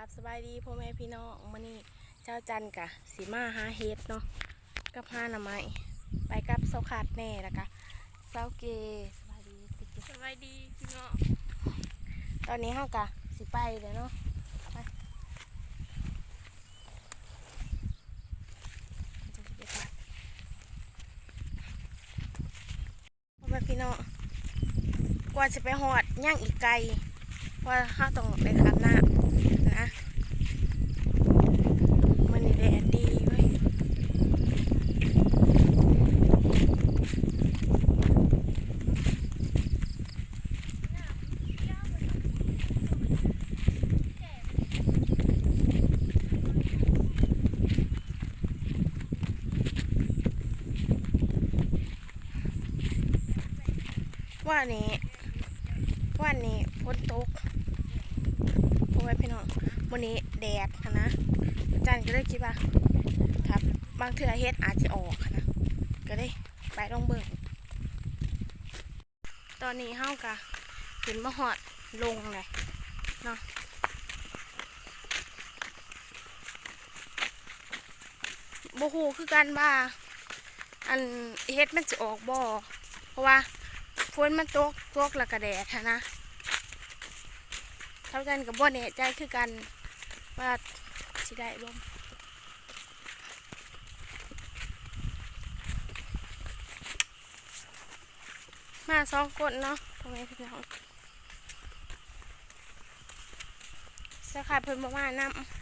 กับสบายดีพ่อแม่พี่น้องมื้อนี้เจ้าจันกะสีมาหาเฮ็ดเนาะกับหาหน่อไม้ไปกับเสาขาดแน่แล้วกะเสาเกสบายดีสบายดีพี่น้องตอนนี้เฮากะสิไปเลยเนาะไปพ่อแม่พี่น้องกว่าจะไปหอดย่างอีกไกลว่าเฮาต้องไปคันหน้านะมื้อนี้แดดดีเว้ยวันนี้ฝนตกพวกพี่น้องวันนี้แดดนะอาจารย์ก็เลยคิดว่าครับบางเทื่อเฮ็ดอาจจะออกนะก็เลยไปลองเบิ่งตอนนี้เฮากะขึ้นมาหอดลงเลยเนาะบ่ฮู้คือกันว่าอันเฮ็ดมันจะออกบ่เพราะว่าฝนมันตกแล้วก็แดดนะเท่ากันกับบ่แน่ใจคือกันว่าสิได้บ่มาสองคนเนาะพ่อแม่พี่น้องสาขาเพิ่นบ่มานำ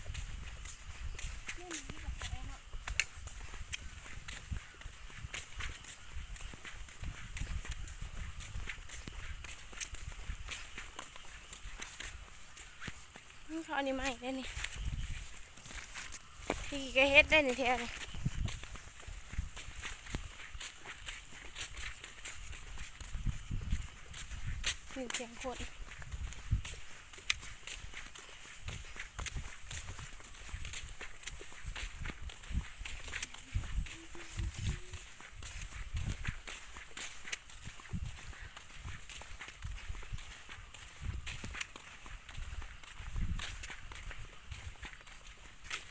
เขาอันนี้มาอีกได้นี่พี่ก็เฮ็ดได้นี่แท้เลยหนึ่งเสียงคน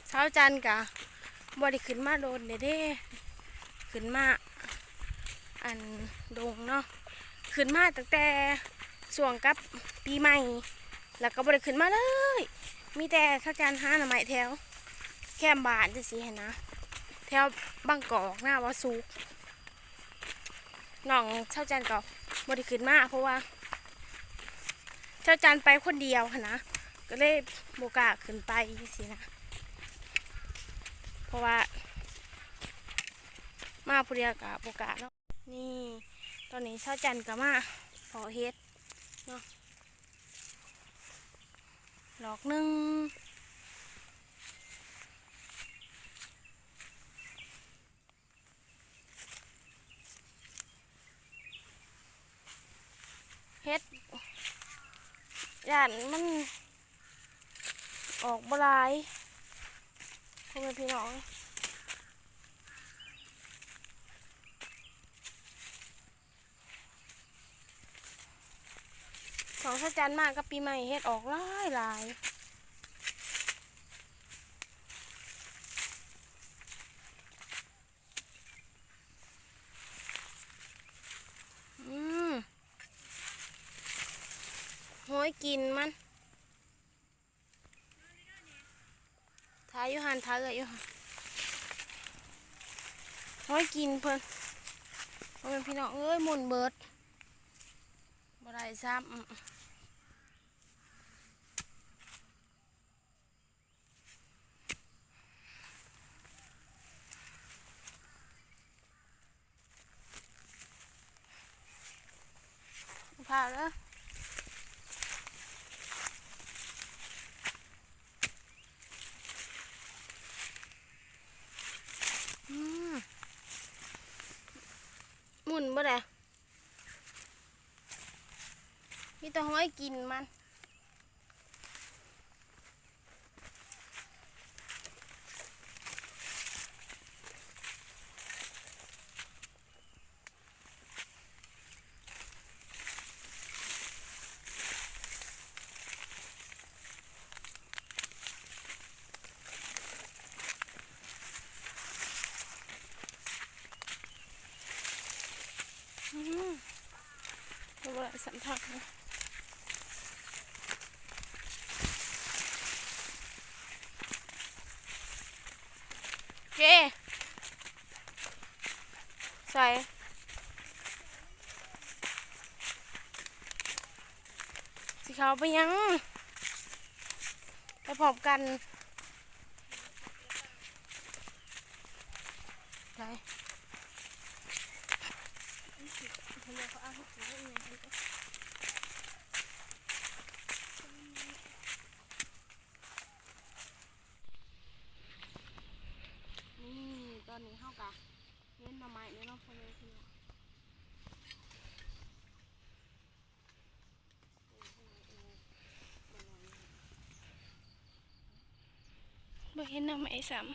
เช้าจันกะบ่ได้ขึ้นมาโดนเด้ขึ้นมาอันดงเนาะขึ้นมาตั้งแต่ช่วงกับปีใหม่แล้วก็บ่ได้ขึ้นมาเลยมีแต่เช้าจันหาหน่อไม้แถวแคมบ้านจังซี่หั่นนะแถวบางกอกหน้าวัดสุกน้องเช้าจันก็บ่ได้ขึ้นมาเพราะว่าเช้าจันไปคนเดียวหั่นนะก็เลยบ่กล้าขึ้นไปจังซี่นะเพราะว่ามาผู้เดียวกับโอกาสเนาะนี่ตอนนี้เช้าจันกับมาพอเฮ็ดเนาะหลอกนึงเฮ็ดย่านมันออกบลายพ่อแม่พี่น้องของเช้าจันมากกับปีใหม่เฮ็ดออกหลายห้อยกินมันทายอยู่หันทายเลยอยู่หันห้อยกินเพิ่นพ่อแม่พี่น้องเอ้ยหมุนเบิดบ่ได้ซ้ำผ่าแล้วหมุนบ่ได้มีแต่ห้อยกินมัน สันทักนะโอเคใส่สีขาวไปยังไปพร้อมกันไปนี่ตอนนี้เข้ากะเล่นหน่อไม้เล่นน้องพ่อแม่พี่น้องบ่เห็นหน่อไม้ซ้ำ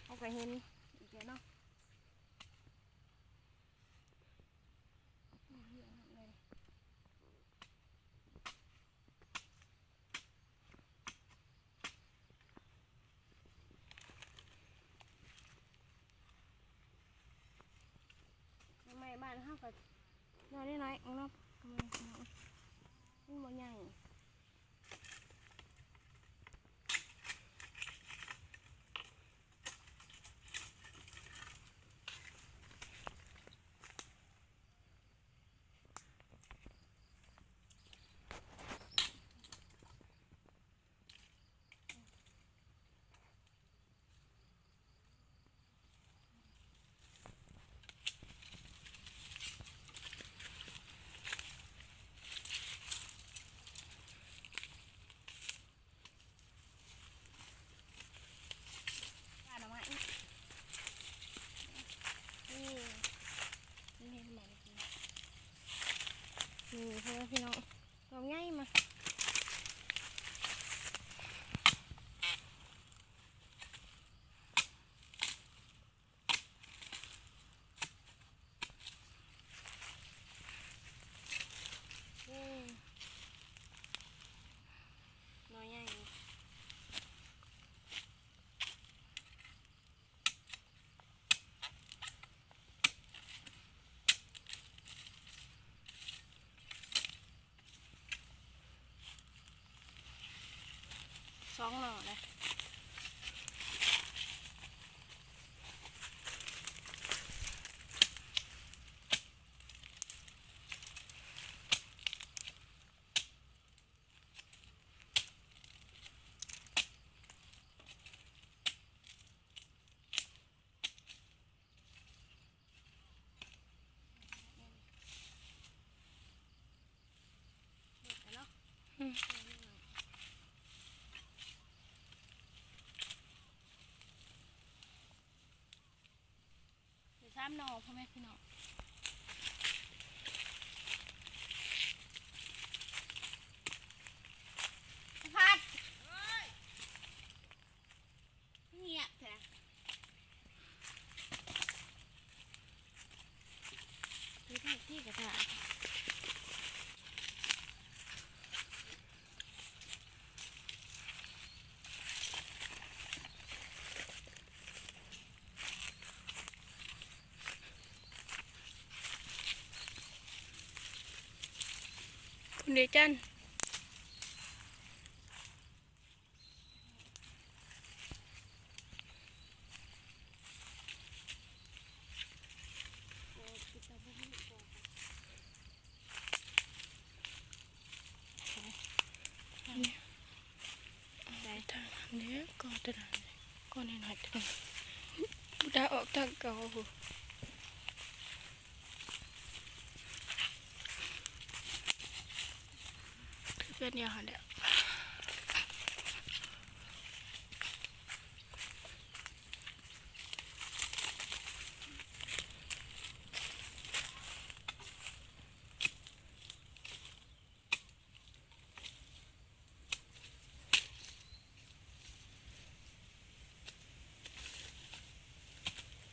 เขาก็เห็นอีกแล้วเนาะทำไมบ้านเขาก็น้อยน้อยเนาะมันบ่ใหญ่บ้านเอาไว้นี่เห็นไหมนี่เพื่อนพี่น้องเราง่ายมาน้อยใหญ่สองหน่อเลยสามหน่อพ่อแม่พี่น้องพัดเงียบแท้ที่กระถางคุณเดจัน เนี่ยก็ตัวนั้นก็หน่อยๆตัวนั้นบุดาออกทางเก่าคือเป็นอย่างนั้นแหละ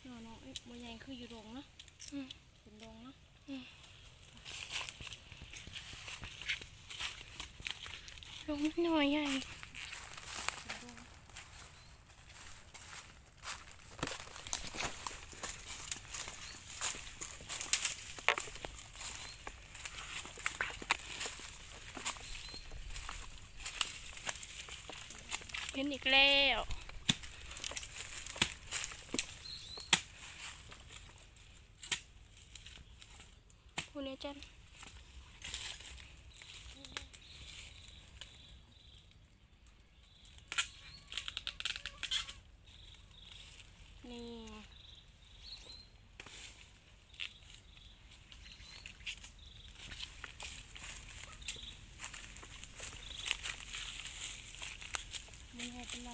น้องๆมันใหญ่คืออยู่โรงเนาะเป็นโรงเนาะโรงมันน้อยใหญ่เห็นอีกแล้วคุณเนี่ยจันนี่มันใหญ่เป็นไร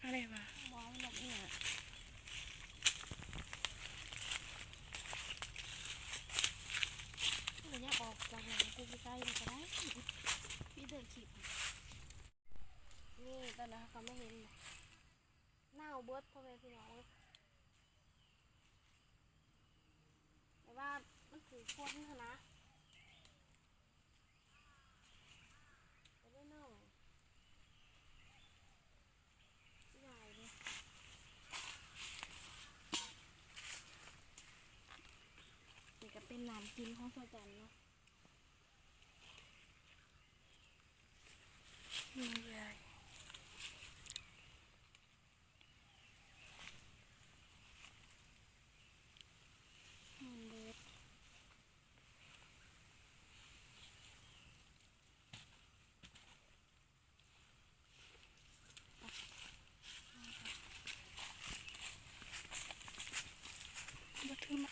อะไรวะว้าวแบบนี้ระยะออกจากหลังกูไปใกล้มันก็ได้พี่เดินขีดนี่ตอนนั้นเขาไม่เห็นหน้าเบิร์ดพ่อแม่พี่น้องแต่ว่ามันถือคนเถอะนะจะได้น่องใหญ่เลยนี่ก็เป็นน้ำกินของสจันเนาะนี่ใหญ่มันเบิร์ดมาถือมา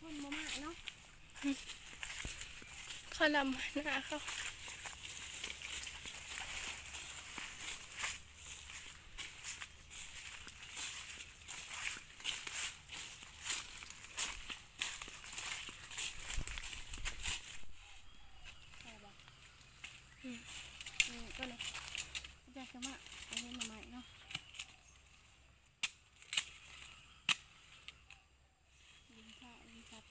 มันมากเนาะเขาลำหน้าเขาก็เลยอยากจะมาเอาเงินมาใหม่เนาะลิงซ่าลิงซับ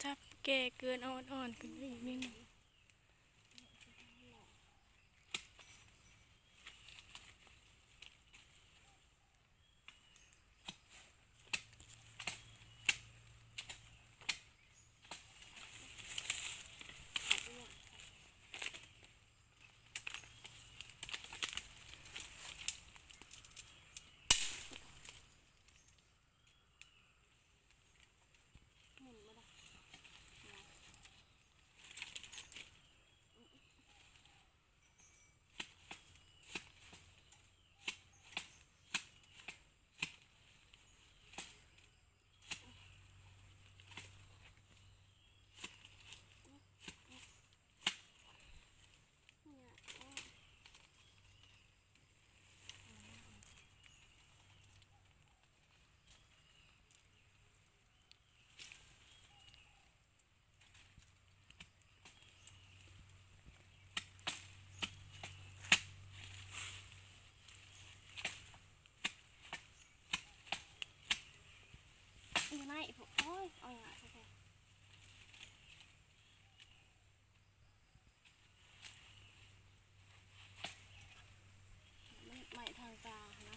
จับแก่เกินอ่อนๆกันอีกนิดหนึ่ง ยเอาอย่างไรแท้มันใหม่ทางตานะ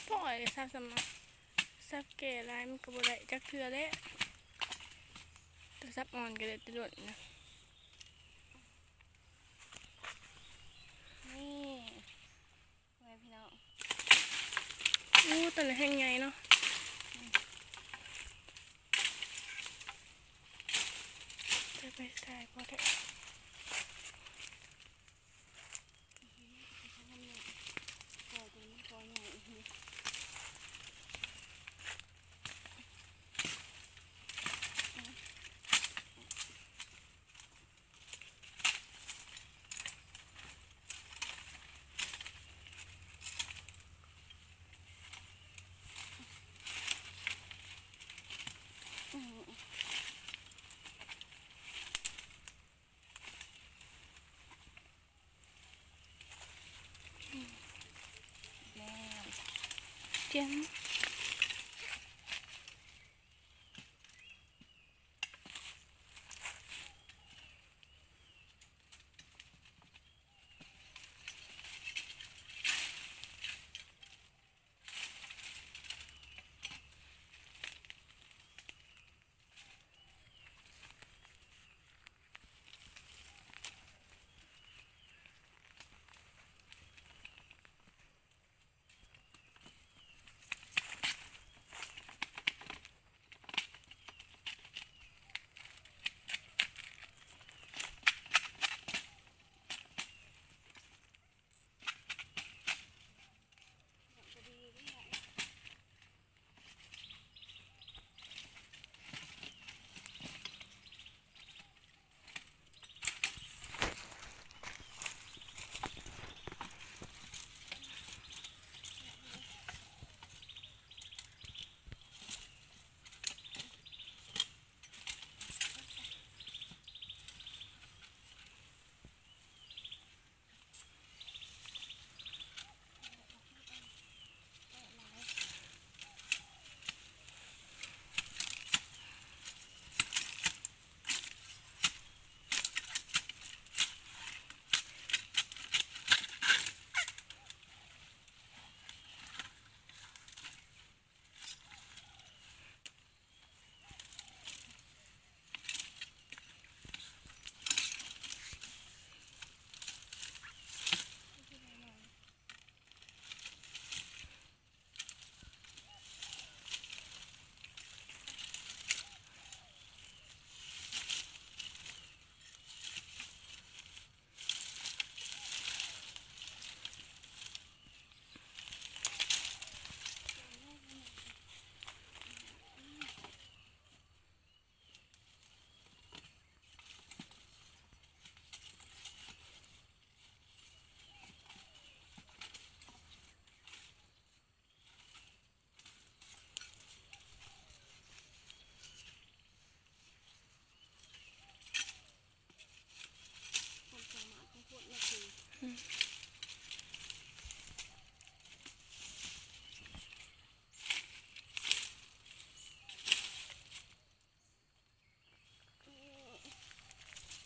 พ่อยซับสมาซับเกลไรมันก็บ่ได้จักเทื่อแล้วแต่ซับอ่อนก็ได้ตลอดนะนี่ไว้พี่น้องตัวนี้แห้งไงเนาะจะไปใส่พอได้เจียม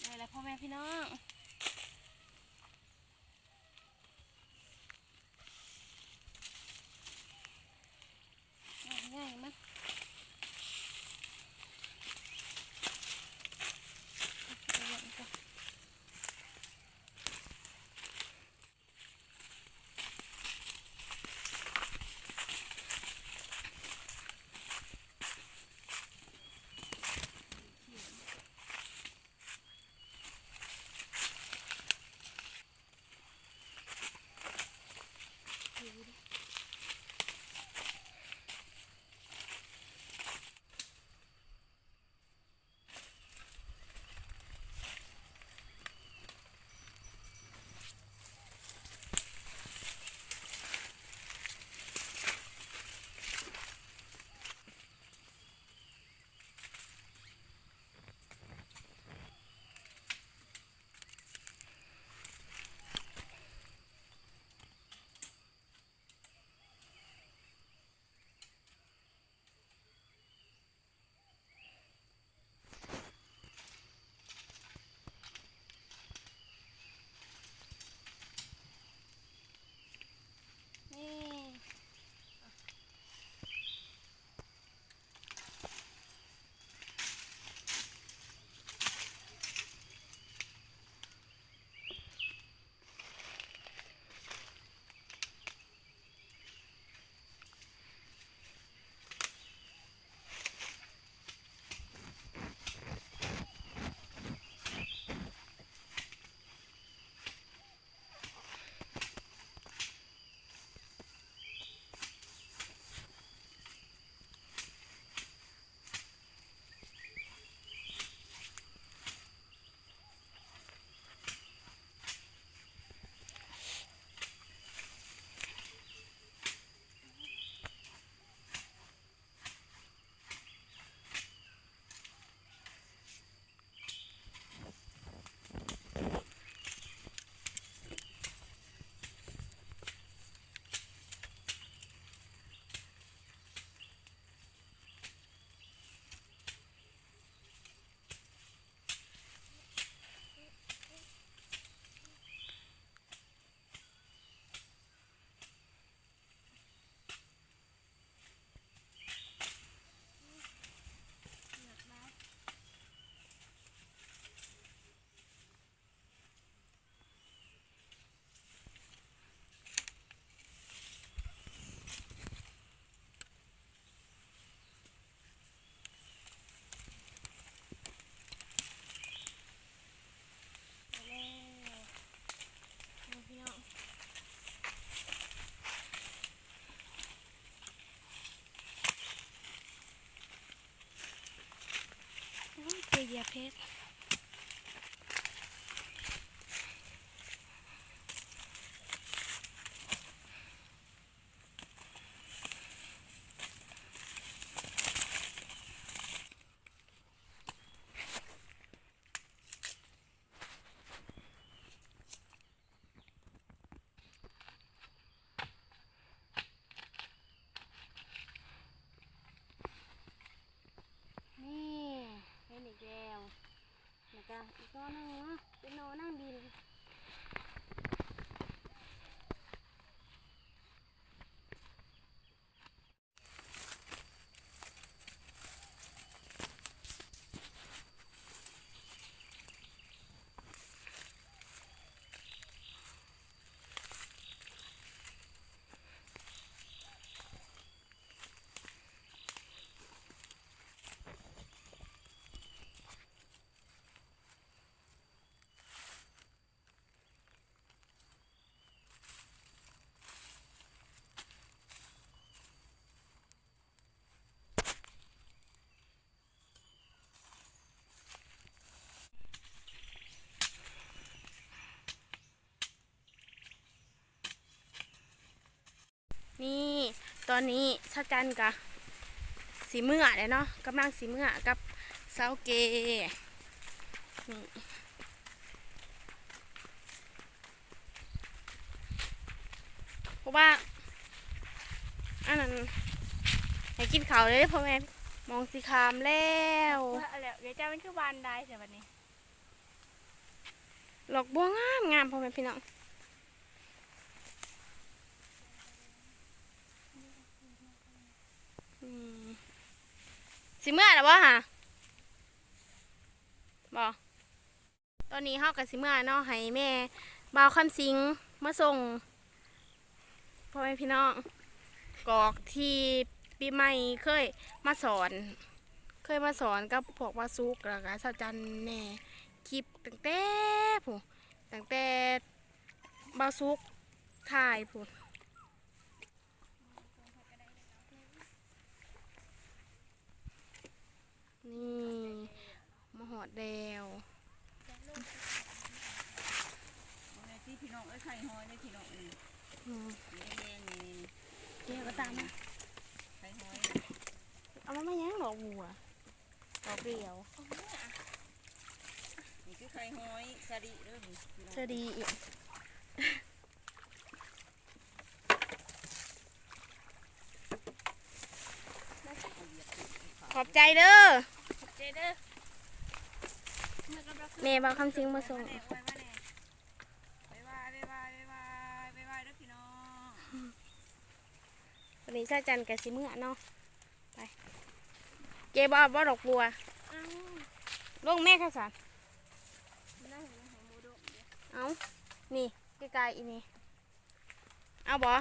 ได้แล้วพ่อแม่พี่น้องง่ายมั้ย บียร์เพชรนี่เห็นอีกแล้วแล้วก็อีกตัวหนึงเนาะเป็นโนนั่งดินนี่ตอนนี้ชาจันกะสีเมื่อเลยเนาะกำลังสีเมื่อกับเซาเกนี่เพราะว่าอันนั้นให้กินข้าวเลยพ่อแม่มองสีคามแล้ว ว่าอะไรเดี๋ยวจะเป็นคือบานได้ใช่ปะนี่ หลอกบัวงามงามพ่อแม่พี่น้องอืมสีเมื่อหรอวะฮะบอกตอนนี้เฮากับสีเมื่อเนาะให้แม่บ่าวคำสิงมาส่งพ่อแม่พี่น้องกอกที่ปีใหม่เคยมาสอน กับพวกวาซุกแล้วก็สาวจันแหน่คลิปตั้งแต่ผู้ตั้งแต่บาซุกถ่ายผู้นี่มาหอดแดว ในที่พี่น้องไข่หอยในพี่น้องนี่ อืม นี่นี่ เดี๋ยวก็ตามมา ไข่หอย เอามาไม่ยั้งหรอกวัวดอกเดียว นี่คือไข่หอยสะดิเด้อนี่ จะดีอีกขอบใจเด้อ เจเด้อ แม่บ่าวคำสิงมาส่ง ไว้มาแน่บ๊ายบายบ๊ายบายบ๊ายบายบ๊ายบายเด้อพี่น้อง วันนี้ชาจันกับสิเมื่อเนาะไปเก็บบ่ดอกบัว อ้าว ลงแม่ข้าสาร น่าเห็นของโมโดะเดี๋ยว เอานี่ใกล้ๆอีนี่เอาบ่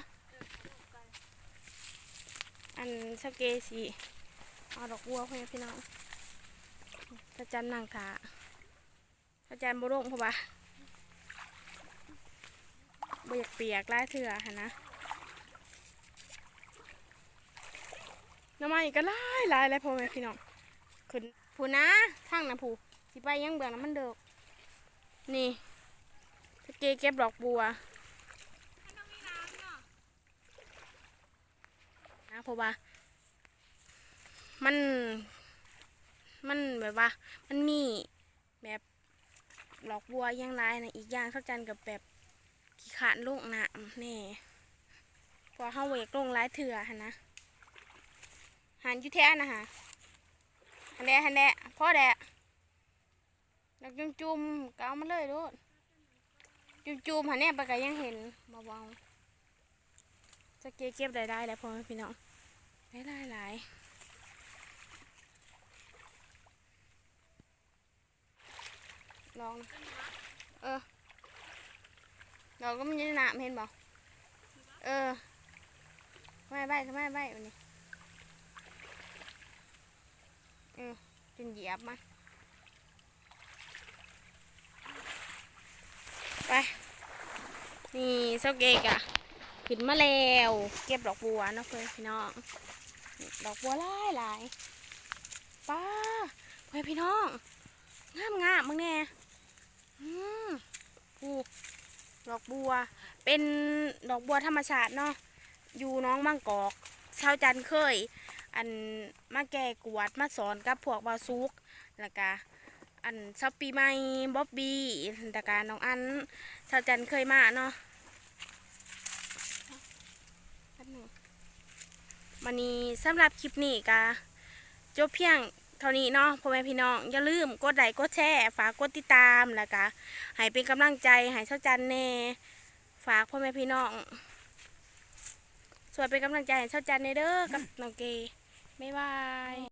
อันสเกสีเอาดอกบัวเพื่อนพี่น้องชาจันนั่งขาชาจันบ่ลงเพราะว่าบ่อยากเปียกหลายเถื่อหั่นนะน้ำมันอีกก็หลายพ่อแม่พี่น้องขึ้นผู้นะทางนะผู้สิไปยังเบื่อน้ำมันเดือกนี่สเกเก็บดอกบัวนะเพราะว่ามันแบบว่ามันมีแบบดอกบัวยังไรนะอีกอย่างเท่ากันกับแบบขี้ขานลูกน้ำนี่พอเข้าเวกลงหลายเถื่อหั่นนะหันอยุแท้นะฮะหันแดะพ่อแดะแล้วจุ่มๆก็เอามาเลยดูจุ่มหันเนี่ยปะกะยังเห็นมาเบาจะเก็บได้แล้วพ่อพี่น้องได้หลายลองเราก็มันจะหนามเห็นบ่ไม่ใบวันนี้จนเหยียบมาไปนี่เซาเกกอะขึ้นมาแล้วเก็บดอกบัวเนาะเพื่อนพี่น้องดอกบัวหลายป้าเพื่อนพี่น้อง งามงามมึงแน่อืมอู้ดอกบัว เป็นดอกบัวธรรมชาติเนาะอยู่น้องบางกอกชาวจันทร์เคย อันมาแก่กวดมาสอนกับพวกบาวซุกแล้วก็อันชาวปีใหม่บ๊อบบี้แล้วก็น้องอันชาวจันทร์เคยมาเนาะวันนี้สำหรับคลิปนี้ก็จบเพียงเท่านี้เนาะพ่อแม่พี่น้องอย่าลืมกดไลค์กดแชร์ฝากกดติดตามแล้วก็ให้เป็นกำลังใจให้ชาวจันทร์แน่ฝากพ่อแม่พี่น้องส่วนเป็นกำลังใจให้ชาวจันทร์เด้อกับน้องเกบ๊ายบาย